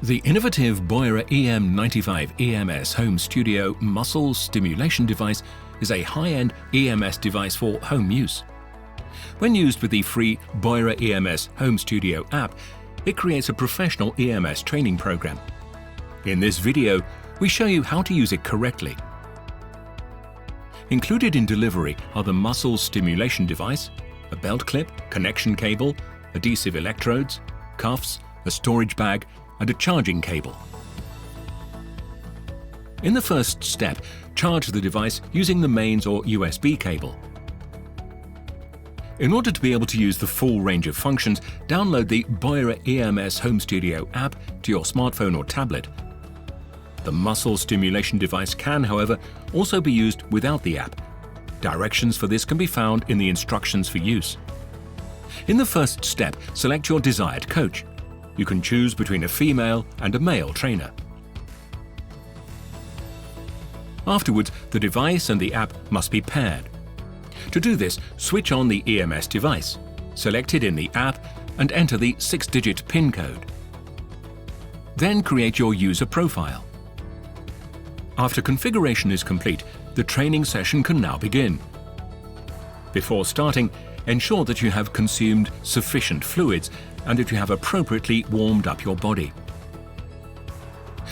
The innovative Beurer EM95 EMS home studio muscle stimulation device is a high-end EMS device for home use. When used with the free Beurer EMS Home Studio app, it creates a professional EMS training program. In this video, we show you how to use it correctly. Included in delivery are the muscle stimulation device, a belt clip, connection cable, adhesive electrodes, cuffs, a storage bag, and a charging cable. In the first step, charge the device using the mains or USB cable. In order to be able to use the full range of functions, download the Beurer EMS Home Studio app to your smartphone or tablet. The muscle stimulation device can, however, also be used without the app. Directions for this can be found in the instructions for use. In the first step, select your desired coach. You can choose between a female and a male trainer. Afterwards, the device and the app must be paired. To do this, switch on the EMS device, select it in the app, and enter the 6-digit PIN code. Then create your user profile. After configuration is complete, the training session can now begin. Before starting, ensure that you have consumed sufficient fluids and that you have appropriately warmed up your body.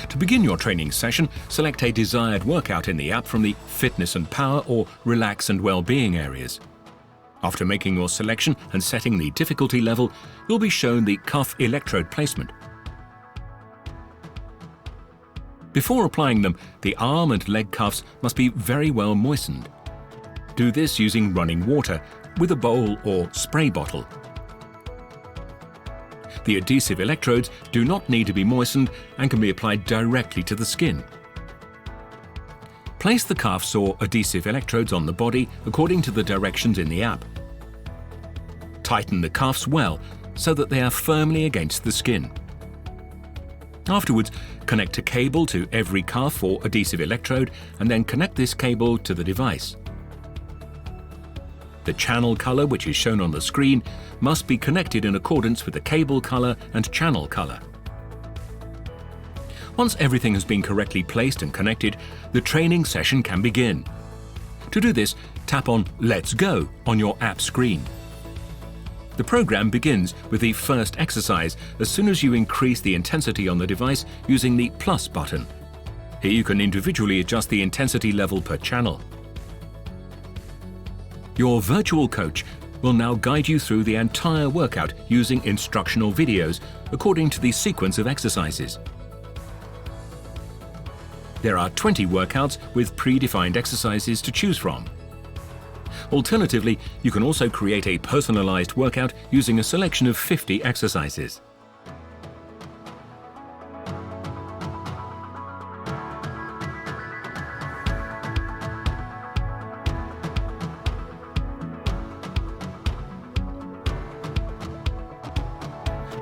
To begin your training session, select a desired workout in the app from the Fitness and Power or Relax and Wellbeing areas. After making your selection and setting the difficulty level, you'll be shown the cuff electrode placement. Before applying them, the arm and leg cuffs must be very well moistened. Do this using running water with a bowl or spray bottle. The adhesive electrodes do not need to be moistened and can be applied directly to the skin. Place the cuffs or adhesive electrodes on the body according to the directions in the app. Tighten the cuffs well so that they are firmly against the skin. Afterwards, connect a cable to every cuff or adhesive electrode and then connect this cable to the device. The channel color, which is shown on the screen, must be connected in accordance with the cable color and channel color. Once everything has been correctly placed and connected, the training session can begin. To do this, tap on Let's Go on your app screen. The program begins with the first exercise as soon as you increase the intensity on the device using the plus button. Here you can individually adjust the intensity level per channel. Your virtual coach will now guide you through the entire workout using instructional videos according to the sequence of exercises. There are 20 workouts with predefined exercises to choose from. Alternatively, you can also create a personalized workout using a selection of 50 exercises.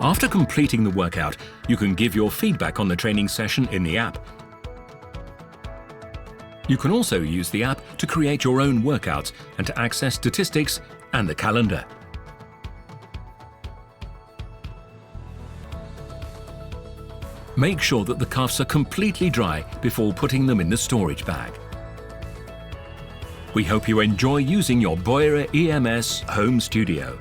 After completing the workout, you can give your feedback on the training session in the app. You can also use the app to create your own workouts and to access statistics and the calendar. Make sure that the cuffs are completely dry before putting them in the storage bag. We hope you enjoy using your Beurer EMS Home Studio.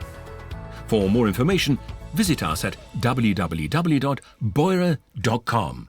For more information, visit us at www.beurer.com.